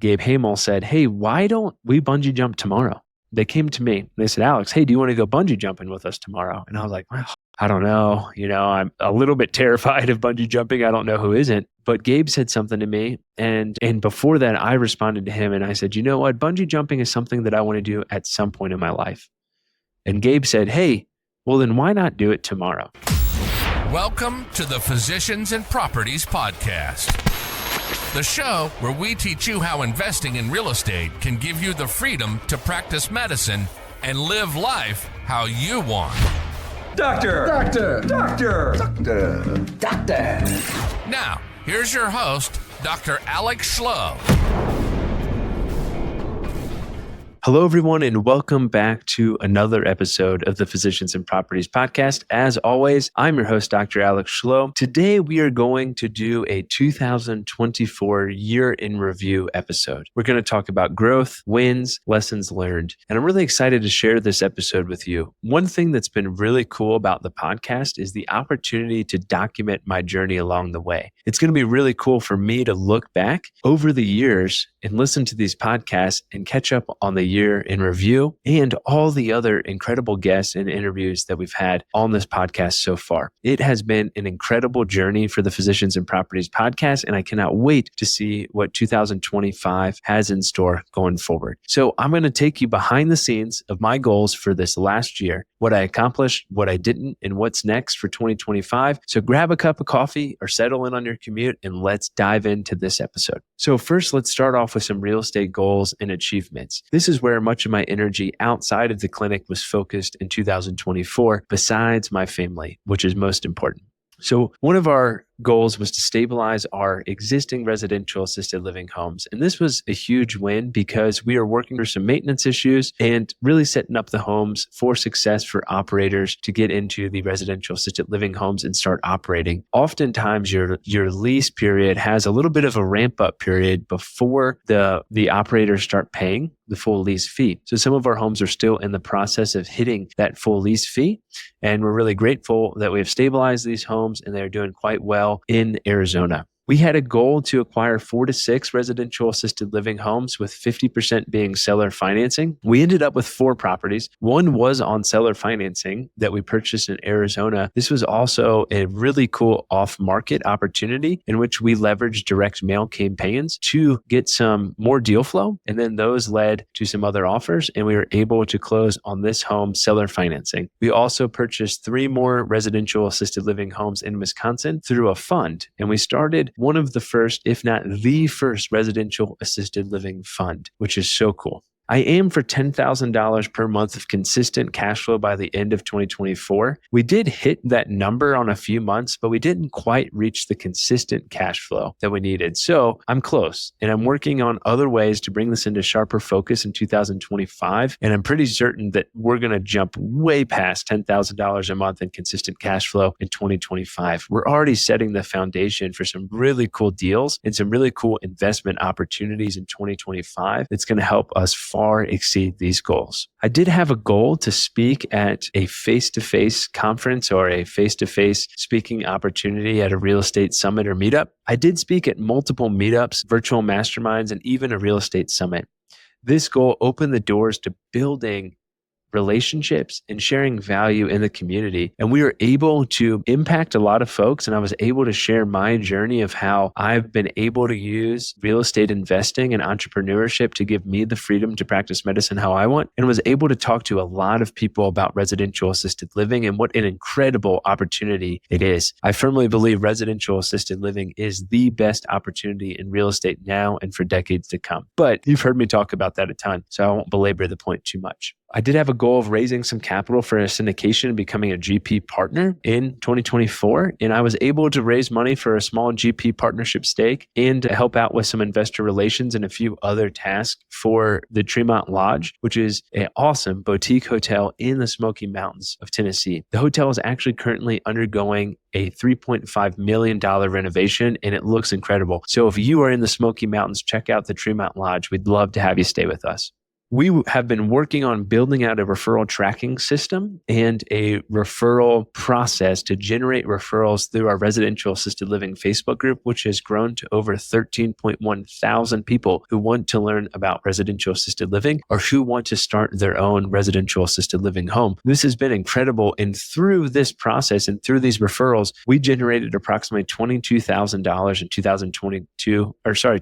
Gabe Hamel said, hey, why don't we bungee jump tomorrow? They came to me and they said, Alex, hey, do you want to go bungee jumping with us tomorrow? And I was like, well, I don't know. I'm a little bit terrified of bungee jumping. I don't know who isn't. But Gabe said something to me. And before that, I responded to him and I said, you know what? Bungee jumping is something that I want to do at some point in my life. And Gabe said, hey, well, then why not do it tomorrow? Welcome to the Physicians and Properties Podcast, the show where we teach you how investing in real estate can give you the freedom to practice medicine and live life how you want. Doctor! Now, here's your host, Dr. Alex Schloe. Hello, everyone, and welcome back to another episode of the Physicians and Properties Podcast. As always, I'm your host, Dr. Alex Schloe. Today, we are going to do a 2024 year in review episode. We're going to talk about growth, wins, lessons learned, and I'm really excited to share this episode with you. One thing that's been really cool about the podcast is the opportunity to document my journey along the way. It's going to be really cool for me to look back over the years and listen to these podcasts and catch up on the year in review and all the other incredible guests and interviews that we've had on this podcast so far. It has been an incredible journey for the Physicians and Properties Podcast, and I cannot wait to see what 2025 has in store going forward. So I'm going to take you behind the scenes of my goals for this last year, what I accomplished, what I didn't, and what's next for 2025. So grab a cup of coffee or settle in on your commute and let's dive into this episode. So first, let's start off with some real estate goals and achievements. This is where much of my energy outside of the clinic was focused in 2024, besides my family, which is most important. So one of our goals was to stabilize our existing residential assisted living homes. And this was a huge win because we are working through some maintenance issues and really setting up the homes for success for operators to get into the residential assisted living homes and start operating. Oftentimes your lease period has a little bit of a ramp up period before the operators start paying the full lease fee. So some of our homes are still in the process of hitting that full lease fee. And we're really grateful that we have stabilized these homes and they're doing quite well in Arizona. We had a goal to acquire 4 to 6 residential assisted living homes with 50% being seller financing. We ended up with 4 properties. One was on seller financing that we purchased in Arizona. This was also a really cool off-market opportunity in which we leveraged direct mail campaigns to get some more deal flow. And then those led to some other offers and we were able to close on this home seller financing. We also purchased 3 more residential assisted living homes in Wisconsin through a fund. And we started one of the first, if not the first, residential assisted living fund, which is so cool. I aim for $10,000 per month of consistent cash flow by the end of 2024. We did hit that number on a few months, but we didn't quite reach the consistent cash flow that we needed. So I'm close and I'm working on other ways to bring this into sharper focus in 2025. And I'm pretty certain that we're going to jump way past $10,000 a month in consistent cash flow in 2025. We're already setting the foundation for some really cool deals and some really cool investment opportunities in 2025 that's going to help us far exceed these goals. I did have a goal to speak at a face-to-face conference or a face-to-face speaking opportunity at a real estate summit or meetup. I did speak at multiple meetups, virtual masterminds, and even a real estate summit. This goal opened the doors to building relationships and sharing value in the community. And we were able to impact a lot of folks. And I was able to share my journey of how I've been able to use real estate investing and entrepreneurship to give me the freedom to practice medicine how I want. And was able to talk to a lot of people about residential assisted living and what an incredible opportunity it is. I firmly believe residential assisted living is the best opportunity in real estate now and for decades to come. But you've heard me talk about that a ton, so I won't belabor the point too much. I did have a goal of raising some capital for a syndication and becoming a GP partner in 2024. And I was able to raise money for a small GP partnership stake and to help out with some investor relations and a few other tasks for the Tremont Lodge, which is an awesome boutique hotel in the Smoky Mountains of Tennessee. The hotel is actually currently undergoing a $3.5 million renovation and it looks incredible. So if you are in the Smoky Mountains, check out the Tremont Lodge. We'd love to have you stay with us. We have been working on building out a referral tracking system and a referral process to generate referrals through our residential assisted living Facebook group, which has grown to over 13.1 thousand people who want to learn about residential assisted living or who want to start their own residential assisted living home. This has been incredible. And through this process and through these referrals, we generated approximately $22,000 in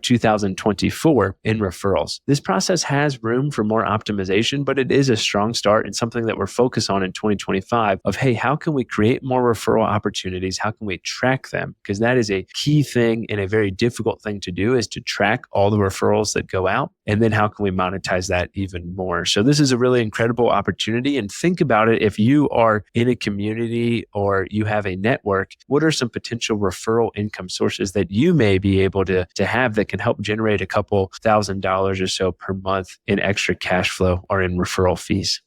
2024 in referrals. This process has room for more optimization, but it is a strong start and something that we're focused on in 2025 of, hey, how can we create more referral opportunities? How can we track them? Because that is a key thing and a very difficult thing to do, is to track all the referrals that go out. And then how can we monetize that even more? So this is a really incredible opportunity. And think about it. If you are in a community or you have a network, what are some potential referral income sources that you may be able to have that can help generate a couple $1,000s or so per month in extra cash flow or in referral fees?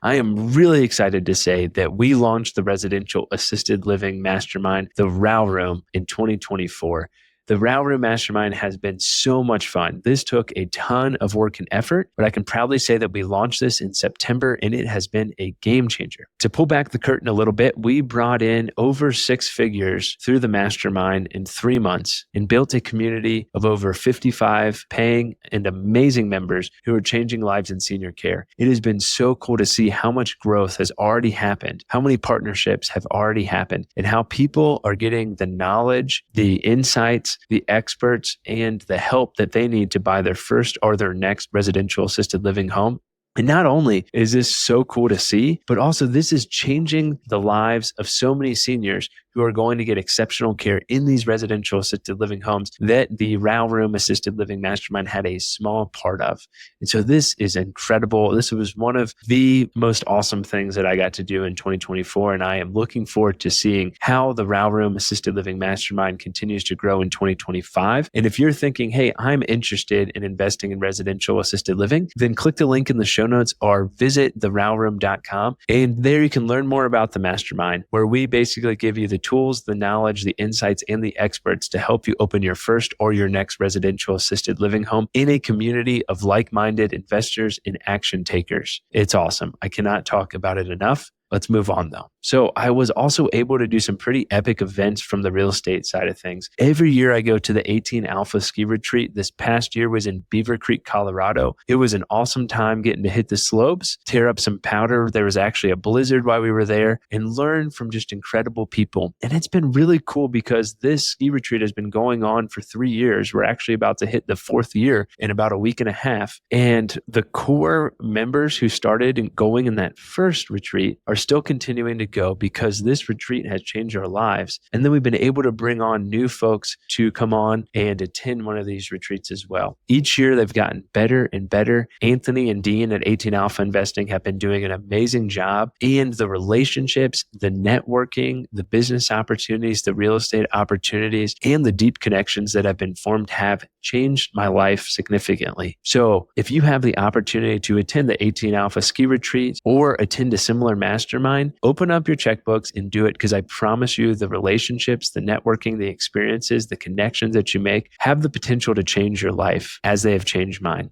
I am really excited to say that we launched the Residential Assisted Living Mastermind, the RAW Room, in 2024. The RAW Room Mastermind has been so much fun. This took a ton of work and effort, but I can proudly say that we launched this in September and it has been a game changer. To pull back the curtain a little bit, we brought in over 6 figures through the mastermind in 3 months and built a community of over 55 paying and amazing members who are changing lives in senior care. It has been so cool to see how much growth has already happened, how many partnerships have already happened, and how people are getting the knowledge, the insights, the experts, and the help that they need to buy their first or their next residential assisted living home. And not only is this so cool to see, but also this is changing the lives of so many seniors who are going to get exceptional care in these residential assisted living homes that the RAW Room Assisted Living Mastermind had a small part of. And so this is incredible. This was one of the most awesome things that I got to do in 2024. And I am looking forward to seeing how the RAW Room Assisted Living Mastermind continues to grow in 2025. And if you're thinking, hey, I'm interested in investing in residential assisted living, then click the link in the show notes or visit therawroom.com. And there you can learn more about the mastermind, where we basically give you the tools, the knowledge, the insights, and the experts to help you open your first or your next residential assisted living home in a community of like-minded investors and action takers. It's awesome. I cannot talk about it enough. Let's move on though. So I was also able to do some pretty epic events from the real estate side of things. Every year I go to the 18 Alpha Ski Retreat. This past year was in Beaver Creek, Colorado. It was an awesome time getting to hit the slopes, tear up some powder. There was actually a blizzard while we were there, and learn from just incredible people. And it's been really cool because this ski retreat has been going on for 3 years. We're actually about to hit the 4th year in about a week and a half. And the core members who started going in that first retreat are still continuing to go because this retreat has changed our lives. And then we've been able to bring on new folks to come on and attend one of these retreats as well. Each year they've gotten better and better. Anthony and Dean at 18 Alpha Investing have been doing an amazing job. And the relationships, the networking, the business opportunities, the real estate opportunities, and the deep connections that have been formed have changed my life significantly. So if you have the opportunity to attend the 18 Alpha Ski Retreat or attend a similar mastermind, open up your checkbooks and do it, because I promise you the relationships, the networking, the experiences, the connections that you make have the potential to change your life as they have changed mine.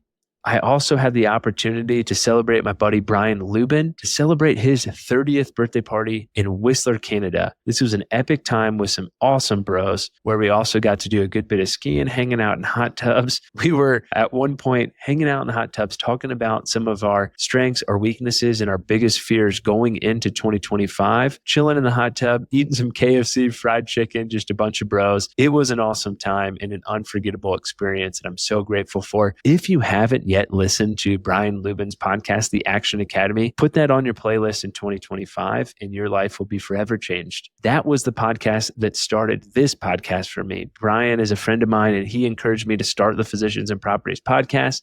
I also had the opportunity to celebrate my buddy Brian Lubin, to celebrate his 30th birthday party in Whistler, Canada. This was an epic time with some awesome bros, where we also got to do a good bit of skiing, hanging out in hot tubs. We were at one point hanging out in the hot tubs, talking about some of our strengths, our weaknesses, and our biggest fears going into 2025, chilling in the hot tub, eating some KFC fried chicken, just a bunch of bros. It was an awesome time and an unforgettable experience that I'm so grateful for. If you haven't yet listened to Brian Lubin's podcast, The Action Academy, put that on your playlist in 2025 and your life will be forever changed. That was the podcast that started this podcast for me. Brian is a friend of mine and he encouraged me to start the Physicians and Properties podcast.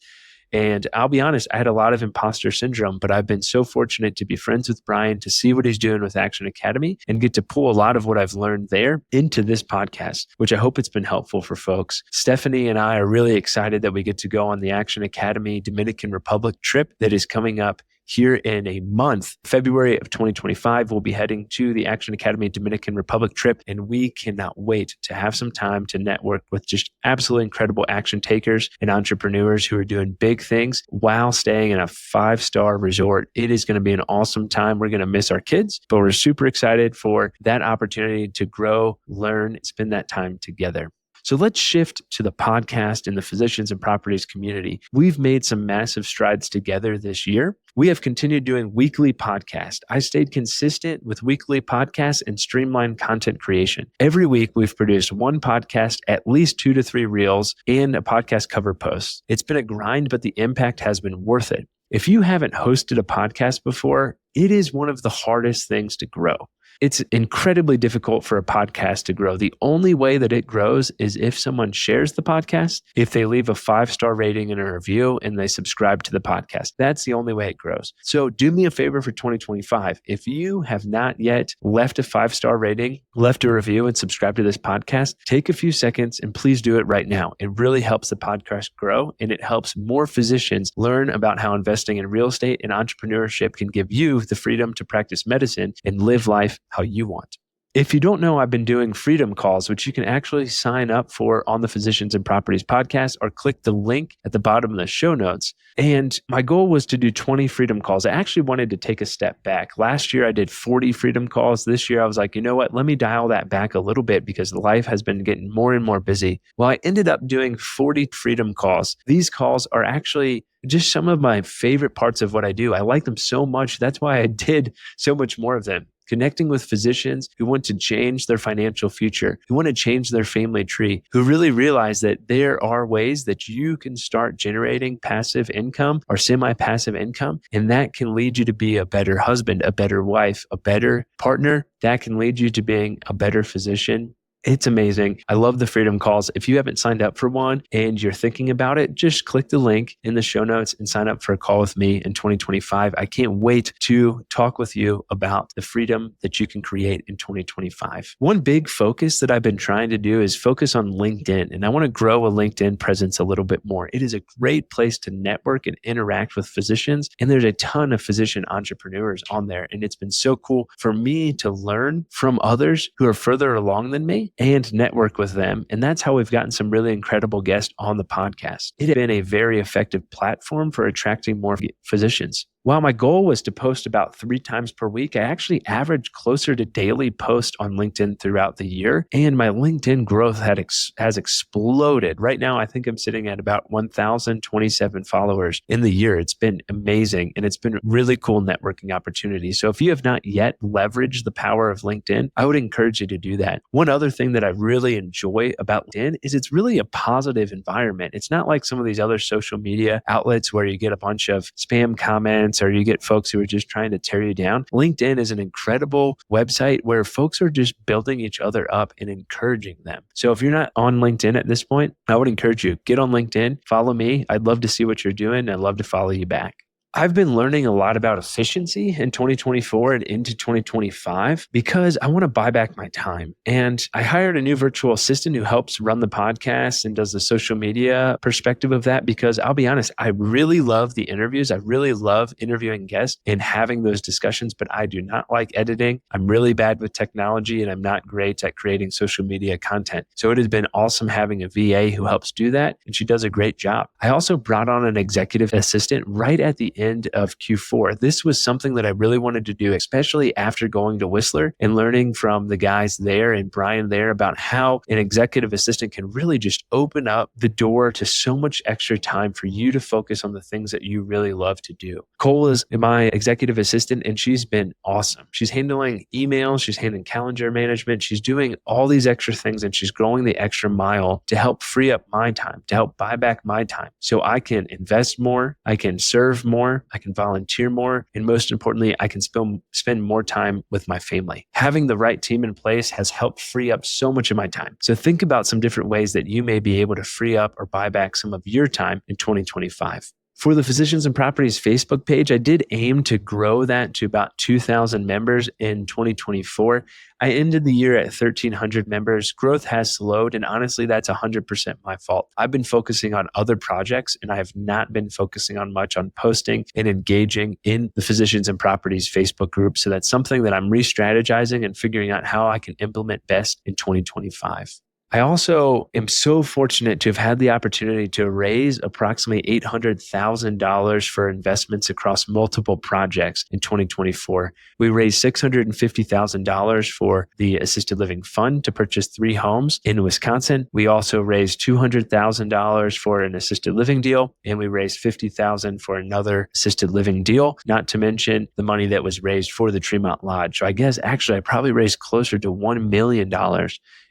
And I'll be honest, I had a lot of imposter syndrome, but I've been so fortunate to be friends with Brian, to see what he's doing with Action Academy, and get to pull a lot of what I've learned there into this podcast, which I hope it's been helpful for folks. Stephanie and I are really excited that we get to go on the Action Academy Dominican Republic trip that is coming up here in a month. February of 2025, we'll be heading to the Action Academy Dominican Republic trip, and we cannot wait to have some time to network with just absolutely incredible action takers and entrepreneurs who are doing big things while staying in a 5-star resort. It is going to be an awesome time. We're going to miss our kids, but we're super excited for that opportunity to grow, learn, spend that time together. So let's shift to the podcast and the Physicians and Properties community. We've made some massive strides together this year. We have continued doing weekly podcasts. I stayed consistent with weekly podcasts and streamlined content creation. Every week, we've produced one podcast, at least 2 to 3 reels, and a podcast cover post. It's been a grind, but the impact has been worth it. If you haven't hosted a podcast before, it is one of the hardest things to grow. It's incredibly difficult for a podcast to grow. The only way that it grows is if someone shares the podcast, if they leave a 5-star rating and a review, and they subscribe to the podcast. That's the only way it grows. So do me a favor for 2025. If you have not yet left a 5-star rating, left a review, and subscribed to this podcast, take a few seconds and please do it right now. It really helps the podcast grow, and it helps more physicians learn about how investing in real estate and entrepreneurship can give you the freedom to practice medicine and live life how you want. If you don't know, I've been doing freedom calls, which you can actually sign up for on the Physicians and Properties podcast, or click the link at the bottom of the show notes. And my goal was to do 20 freedom calls. I actually wanted to take a step back. Last year, I did 40 freedom calls. This year, I was like, you know what? Let me dial that back a little bit because life has been getting more and more busy. Well, I ended up doing 40 freedom calls. These calls are actually just some of my favorite parts of what I do. I like them so much. That's why I did so much more of them. Connecting with physicians who want to change their financial future, who want to change their family tree, who really realize that there are ways that you can start generating passive income or semi-passive income, and that can lead you to be a better husband, a better wife, a better partner. That can lead you to being a better physician. It's amazing. I love the freedom calls. If you haven't signed up for one and you're thinking about it, just click the link in the show notes and sign up for a call with me in 2025. I can't wait to talk with you about the freedom that you can create in 2025. One big focus that I've been trying to do is focus on LinkedIn, and I want to grow a LinkedIn presence a little bit more. It is a great place to network and interact with physicians, and there's a ton of physician entrepreneurs on there, and it's been so cool for me to learn from others who are further along than me and network with them. And that's how we've gotten some really incredible guests on the podcast. It has been a very effective platform for attracting more physicians. While my goal was to post about 3 times per week, I actually averaged closer to daily posts on LinkedIn throughout the year, and my LinkedIn growth has exploded. Right now, I think I'm sitting at about 1,027 followers in the year. It's been amazing, and it's been a really cool networking opportunity. So if you have not yet leveraged the power of LinkedIn, I would encourage you to do that. One other thing that I really enjoy about LinkedIn is it's really a positive environment. It's not like some of these other social media outlets where you get a bunch of spam comments or you get folks who are just trying to tear you down. LinkedIn is an incredible website where folks are just building each other up and encouraging them. So if you're not on LinkedIn at this point, I would encourage you, get on LinkedIn, follow me. I'd love to see what you're doing. I'd love to follow you back. I've been learning a lot about efficiency in 2024 and into 2025 because I want to buy back my time. And I hired a new virtual assistant who helps run the podcast and does the social media perspective of that, because I'll be honest, I really love the interviews. I really love interviewing guests and having those discussions, but I do not like editing. I'm really bad with technology and I'm not great at creating social media content. So it has been awesome having a VA who helps do that, and she does a great job. I also brought on an executive assistant right at the end of Q4. This was something that I really wanted to do, especially after going to Whistler and learning from the guys there and Brian there about how an executive assistant can really just open up the door to so much extra time for you to focus on the things that you really love to do. Cole is my executive assistant, and she's been awesome. She's handling emails, she's handling calendar management, she's doing all these extra things, and she's going the extra mile to help free up my time, to help buy back my time so I can invest more, I can serve more, I can volunteer more, and most importantly, I can spend more time with my family. Having the right team in place has helped free up so much of my time. So think about some different ways that you may be able to free up or buy back some of your time in 2025. For the Physicians and Properties Facebook page, I did aim to grow that to about 2,000 members in 2024. I ended the year at 1,300 members. Growth has slowed, and honestly, that's 100% my fault. I've been focusing on other projects, and I have not been focusing on much on posting and engaging in the Physicians and Properties Facebook group. So that's something that I'm re-strategizing and figuring out how I can implement best in 2025. I also am so fortunate to have had the opportunity to raise approximately $800,000 for investments across multiple projects in 2024. We raised $650,000 for the assisted living fund to purchase 3 homes in Wisconsin. We also raised $200,000 for an assisted living deal, and we raised $50,000 for another assisted living deal, not to mention the money that was raised for the Tremont Lodge. So I guess actually I probably raised closer to $1 million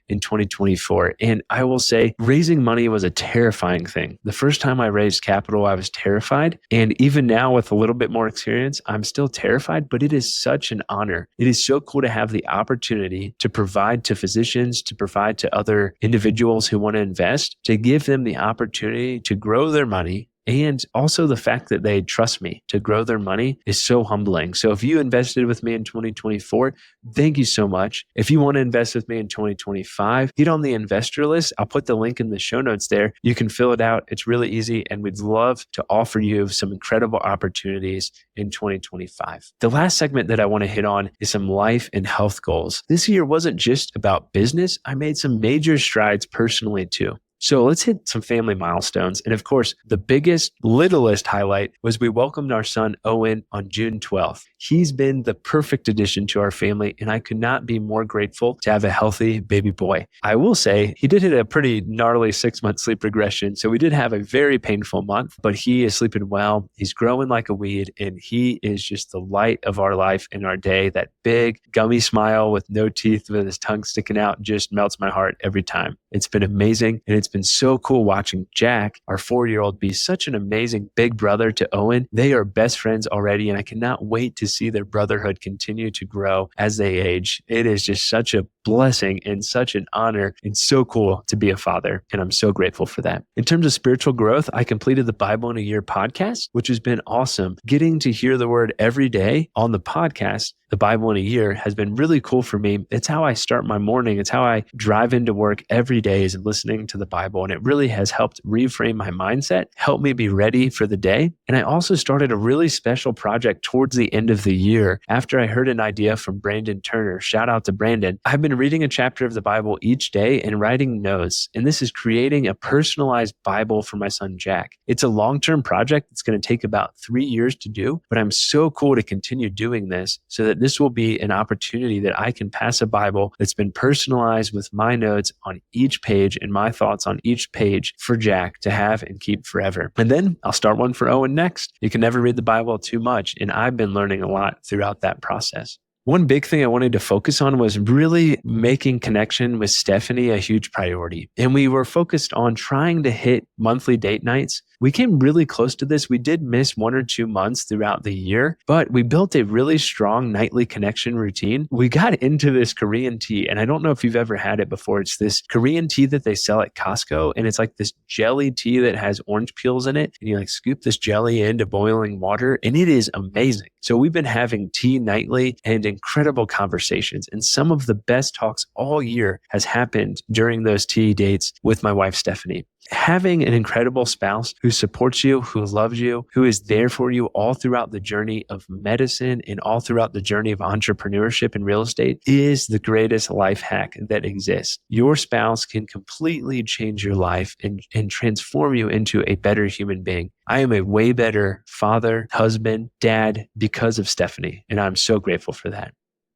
in 2024. And I will say raising money was a terrifying thing. The first time I raised capital, I was terrified. And even now with a little bit more experience, I'm still terrified, but it is such an honor. It is so cool to have the opportunity to provide to physicians, to provide to other individuals who want to invest, to give them the opportunity to grow their money. And also the fact that they trust me to grow their money is so humbling. So if you invested with me in 2024, thank you so much. If you want to invest with me in 2025, get on the investor list. I'll put the link in the show notes there. You can fill it out. It's really easy. And we'd love to offer you some incredible opportunities in 2025. The last segment that I want to hit on is some life and health goals. This year wasn't just about business. I made some major strides personally too. So let's hit some family milestones. And of course, the biggest, littlest highlight was we welcomed our son, Owen, on June 12th. He's been the perfect addition to our family, and I could not be more grateful to have a healthy baby boy. I will say he did hit a pretty gnarly 6-month sleep regression. So we did have a very painful month, but he is sleeping well. He's growing like a weed, and he is just the light of our life and our day. That big gummy smile with no teeth with his tongue sticking out just melts my heart every time. It's been amazing, and it's been so cool watching Jack, our 4-year-old, be such an amazing big brother to Owen. They are best friends already, and I cannot wait to see their brotherhood continue to grow as they age. It is just such a blessing and such an honor and so cool to be a father, and I'm so grateful for that. In terms of spiritual growth, I completed the Bible in a Year podcast, which has been awesome. Getting to hear the word every day on the podcast, the Bible in a Year, has been really cool for me. It's how I start my morning. It's how I drive into work every day, is listening to the Bible. And it really has helped reframe my mindset, help me be ready for the day. And I also started a really special project towards the end of the year after I heard an idea from Brandon Turner. Shout out to Brandon. I've been reading a chapter of the Bible each day and writing notes. And this is creating a personalized Bible for my son, Jack. It's a long-term project. It's going to take about 3 years to do, but I'm so cool to continue doing this so that this will be an opportunity that I can pass a Bible that's been personalized with my notes on each page and my thoughts on each page for Jack to have and keep forever. And then I'll start one for Owen next. You can never read the Bible too much, and I've been learning a lot throughout that process. One big thing I wanted to focus on was really making connection with Stephanie a huge priority. And we were focused on trying to hit monthly date nights. We came really close to this. We did miss 1 or 2 months throughout the year, but we built a really strong nightly connection routine. We got into this Korean tea, and I don't know if you've ever had it before. It's this Korean tea that they sell at Costco, and it's like this jelly tea that has orange peels in it. And you scoop this jelly into boiling water, and it is amazing. So we've been having tea nightly and incredible conversations. And some of the best talks all year has happened during those tea dates with my wife, Stephanie. Having an incredible spouse who supports you, who loves you, who is there for you all throughout the journey of medicine and all throughout the journey of entrepreneurship and real estate is the greatest life hack that exists. Your spouse can completely change your life and transform you into a better human being. I am a way better father, husband, dad because of Stephanie, and I'm so grateful for that.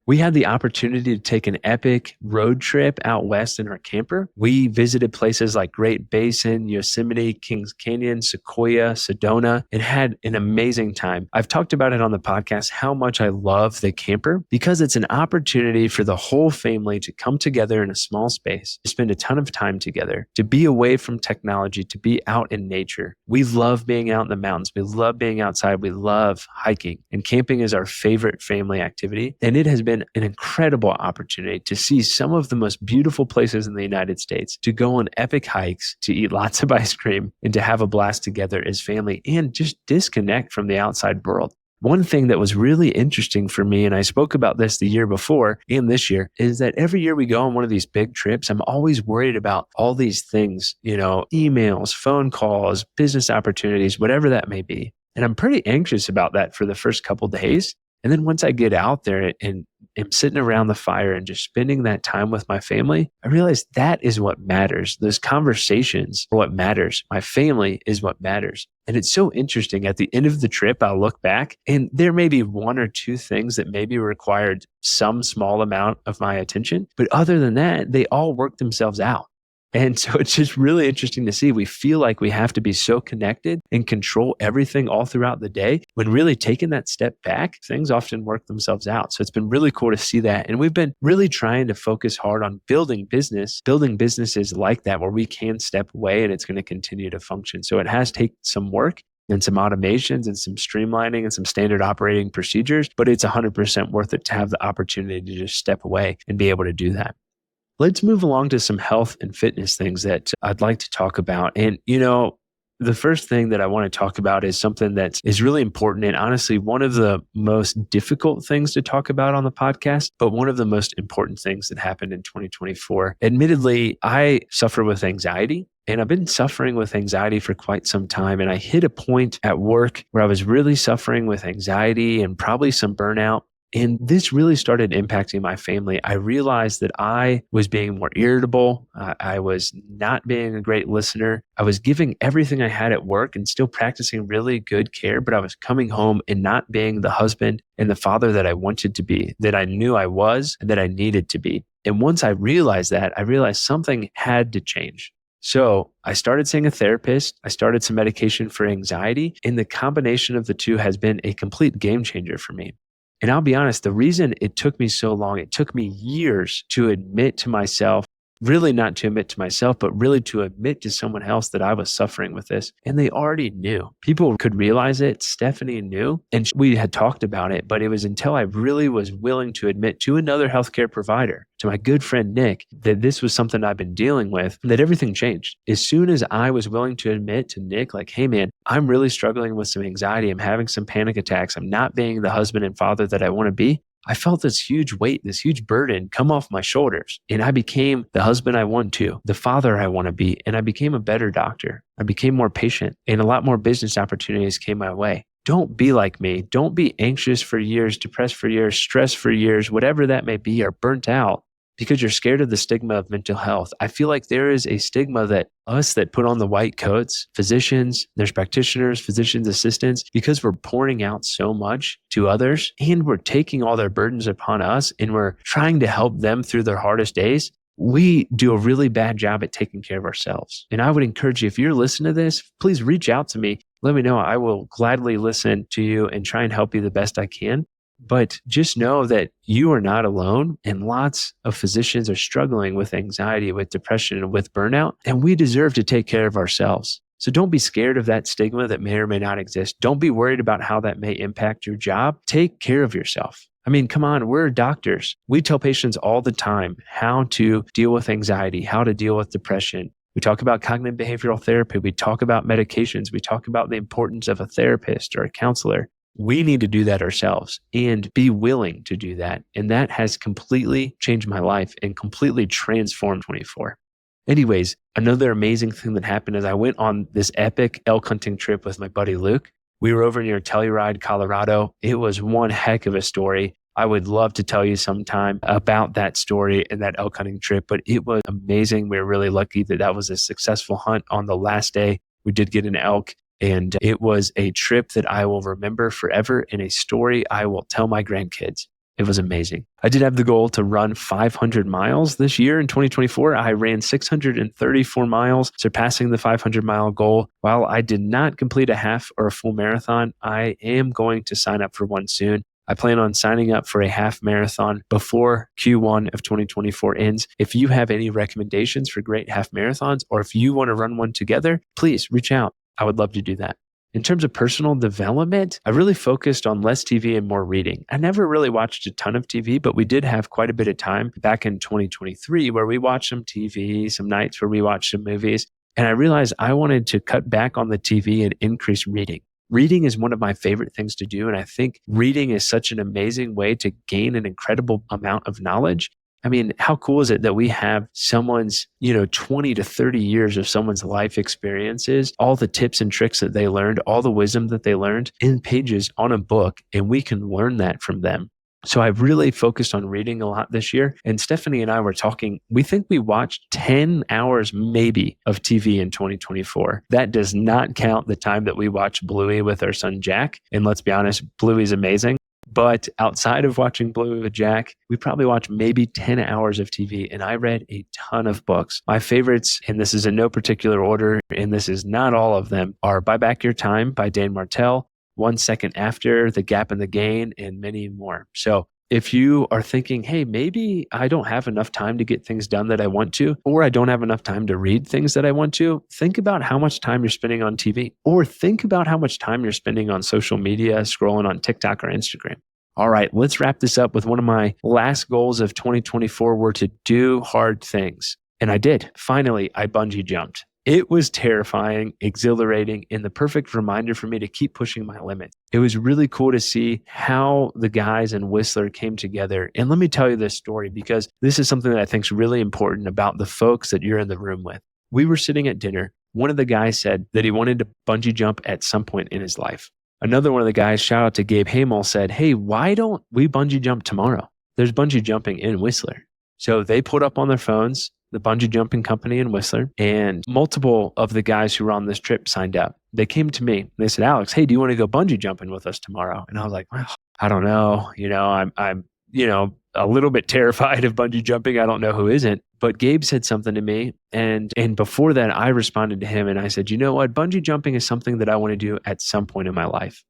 We had the opportunity to take an epic road trip out west in our camper. We visited places like Great Basin, Yosemite, Kings Canyon, Sequoia, Sedona, and had an amazing time. I've talked about it on the podcast, how much I love the camper because it's an opportunity for the whole family to come together in a small space, to spend a ton of time together, to be away from technology, to be out in nature. We love being out in the mountains. We love being outside. We love hiking, and camping is our favorite family activity. And it has been been an incredible opportunity to see some of the most beautiful places in the United States, to go on epic hikes, to eat lots of ice cream, and to have a blast together as family and just disconnect from the outside world. One thing that was really interesting for me, and I spoke about this the year before and this year, is that every year we go on one of these big trips, I'm always worried about all these things, emails, phone calls, business opportunities, whatever that may be. And I'm pretty anxious about that for the first couple of days. And then once I get out there and am sitting around the fire and just spending that time with my family, I realize that is what matters. Those conversations are what matters. My family is what matters. And it's so interesting. At the end of the trip, I'll look back and there may be one or two things that maybe required some small amount of my attention. But other than that, they all worked themselves out. And so it's just really interesting to see. We feel like we have to be so connected and control everything all throughout the day, when really taking that step back, things often work themselves out. So it's been really cool to see that. And we've been really trying to focus hard on building businesses like that, where we can step away and it's going to continue to function. So it has taken some work and some automations and some streamlining and some standard operating procedures, but it's 100% worth it to have the opportunity to just step away and be able to do that. Let's move along to some health and fitness things that I'd like to talk about. And, the first thing that I want to talk about is something that is really important and honestly one of the most difficult things to talk about on the podcast, but one of the most important things that happened in 2024. Admittedly, I suffer with anxiety. And I've been suffering with anxiety for quite some time. And I hit a point at work where I was really suffering with anxiety and probably some burnout. And this really started impacting my family. I realized that I was being more irritable. I was not being a great listener. I was giving everything I had at work and still practicing really good care, but I was coming home and not being the husband and the father that I wanted to be, that I knew I was, and that I needed to be. And once I realized that, I realized something had to change. So I started seeing a therapist. I started some medication for anxiety, and the combination of the two has been a complete game changer for me. And I'll be honest, the reason it took me so long, it took me years to admit to myself, really not to admit to myself, but really to admit to someone else that I was suffering with this. And they already knew. People could realize it. Stephanie knew, and we had talked about it, but it was until I really was willing to admit to another healthcare provider, to my good friend Nick, that this was something I've been dealing with, that everything changed. As soon as I was willing to admit to Nick, like, hey man, I'm really struggling with some anxiety. I'm having some panic attacks. I'm not being the husband and father that I want to be. I felt this huge weight, this huge burden come off my shoulders. And I became the husband I want to, the father I want to be. And I became a better doctor. I became more patient, and a lot more business opportunities came my way. Don't be like me. Don't be anxious for years, depressed for years, stressed for years, whatever that may be, or burnt out because you're scared of the stigma of mental health. I feel like there is a stigma that us that put on the white coats, physicians, nurse practitioners, physicians assistants, because we're pouring out so much to others and we're taking all their burdens upon us and we're trying to help them through their hardest days, we do a really bad job at taking care of ourselves. And I would encourage you, if you're listening to this, please reach out to me. Let me know. I will gladly listen to you and try and help you the best I can. But just know that you are not alone, and lots of physicians are struggling with anxiety, with depression, and with burnout, and we deserve to take care of ourselves. So don't be scared of that stigma that may or may not exist. Don't be worried about how that may impact your job. Take care of yourself. I mean, come on, we're doctors. We tell patients all the time how to deal with anxiety, how to deal with depression. We talk about cognitive behavioral therapy. We talk about medications. We talk about the importance of a therapist or a counselor. We need to do that ourselves and be willing to do that. And that has completely changed my life and completely transformed 24. Anyways, another amazing thing that happened is I went on this epic elk hunting trip with my buddy Luke. We were over near Telluride, Colorado. It was one heck of a story. I would love to tell you sometime about that story and that elk hunting trip, but it was amazing. We were really lucky that that was a successful hunt. On the last day, we did get an elk. And it was a trip that I will remember forever and a story I will tell my grandkids. It was amazing. I did have the goal to run 500 miles this year in 2024. I ran 634 miles, surpassing the 500-mile goal. While I did not complete a half or a full marathon, I am going to sign up for one soon. I plan on signing up for a half marathon before Q1 of 2024 ends. If you have any recommendations for great half marathons, or if you want to run one together, please reach out. I would love to do that. In terms of personal development, I really focused on less TV and more reading. I never really watched a ton of TV, but we did have quite a bit of time back in 2023 where we watched some TV, some nights where we watched some movies. And I realized I wanted to cut back on the TV and increase reading. Reading is one of my favorite things to do. And I think reading is such an amazing way to gain an incredible amount of knowledge. I mean, how cool is it that we have someone's, 20 to 30 years of someone's life experiences, all the tips and tricks that they learned, all the wisdom that they learned in pages on a book, and we can learn that from them. So I've really focused on reading a lot this year. And Stephanie and I were talking, we think we watched 10 hours maybe of TV in 2024. That does not count the time that we watched Bluey with our son, Jack. And let's be honest, Bluey's amazing. But outside of watching Bluey with Jack, we probably watched maybe 10 hours of TV, and I read a ton of books. My favorites, and this is in no particular order, and this is not all of them, are Buy Back Your Time by Dan Martell, 1 Second After, The Gap and the Gain, and many more. So if you are thinking, hey, maybe I don't have enough time to get things done that I want to, or I don't have enough time to read things that I want to, think about how much time you're spending on TV, or think about how much time you're spending on social media, scrolling on TikTok or Instagram. All right, let's wrap this up with one of my last goals of 2024 were to do hard things. And I did. Finally, I bungee jumped. It was terrifying, exhilarating, and the perfect reminder for me to keep pushing my limits. It was really cool to see how the guys in Whistler came together. And let me tell you this story because this is something that I think is really important about the folks that you're in the room with. We were sitting at dinner. One of the guys said that he wanted to bungee jump at some point in his life. Another one of the guys, shout out to Gabe Hamel, said, hey, why don't we bungee jump tomorrow? There's bungee jumping in Whistler. So they put up on their phones the bungee jumping company in Whistler, and multiple of the guys who were on this trip signed up. They came to me and they said, Alex, hey, do you want to go bungee jumping with us tomorrow? And I was like, well, I don't know. I'm a little bit terrified of bungee jumping. I don't know who isn't. But Gabe said something to me. And before that, I responded to him and I said, you know what? Bungee jumping is something that I want to do at some point in my life.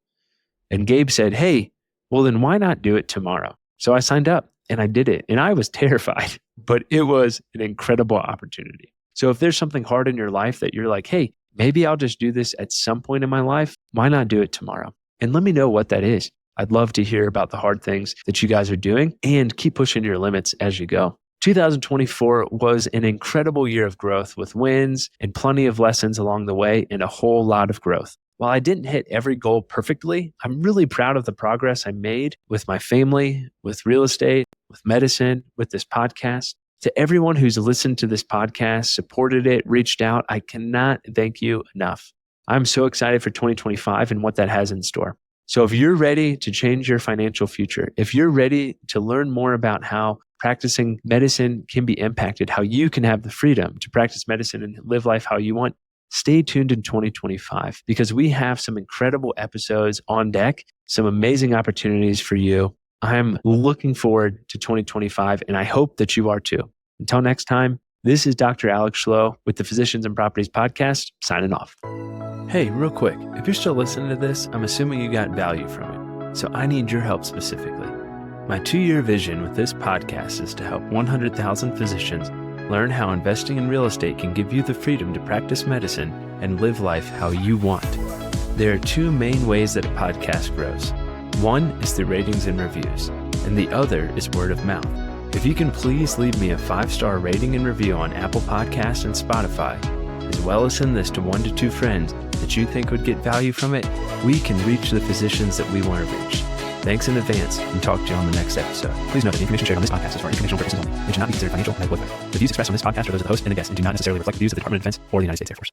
And Gabe said, hey, well, then why not do it tomorrow? So I signed up and I did it. And I was terrified, but it was an incredible opportunity. So if there's something hard in your life that you're like, hey, maybe I'll just do this at some point in my life, why not do it tomorrow? And let me know what that is. I'd love to hear about the hard things that you guys are doing and keep pushing your limits as you go. 2024 was an incredible year of growth with wins and plenty of lessons along the way and a whole lot of growth. While I didn't hit every goal perfectly, I'm really proud of the progress I made with my family, with real estate, with medicine, with this podcast. To everyone who's listened to this podcast, supported it, reached out, I cannot thank you enough. I'm so excited for 2025 and what that has in store. So if you're ready to change your financial future, if you're ready to learn more about how practicing medicine can be impacted, how you can have the freedom to practice medicine and live life how you want, stay tuned in 2025 because we have some incredible episodes on deck, some amazing opportunities for you. I'm looking forward to 2025 and I hope that you are too. Until next time, this is Dr. Alex Schloe with the Physicians and Properties Podcast, signing off. Hey, real quick, if you're still listening to this, I'm assuming you got value from it. So I need your help specifically. My 2-year vision with this podcast is to help 100,000 physicians learn how investing in real estate can give you the freedom to practice medicine and live life how you want. There are 2 main ways that a podcast grows. One is through ratings and reviews, and the other is word of mouth. If you can please leave me a 5-star rating and review on Apple Podcasts and Spotify, as well as send this to 1 to 2 friends that you think would get value from it, we can reach the physicians that we want to reach. Thanks in advance and talk to you on the next episode. Please note that the information shared on this podcast is for informational purposes only and should not be considered financial or medical advice. The views expressed on this podcast are those of the host and the guest and do not necessarily reflect the views of the Department of Defense or the United States Air Force.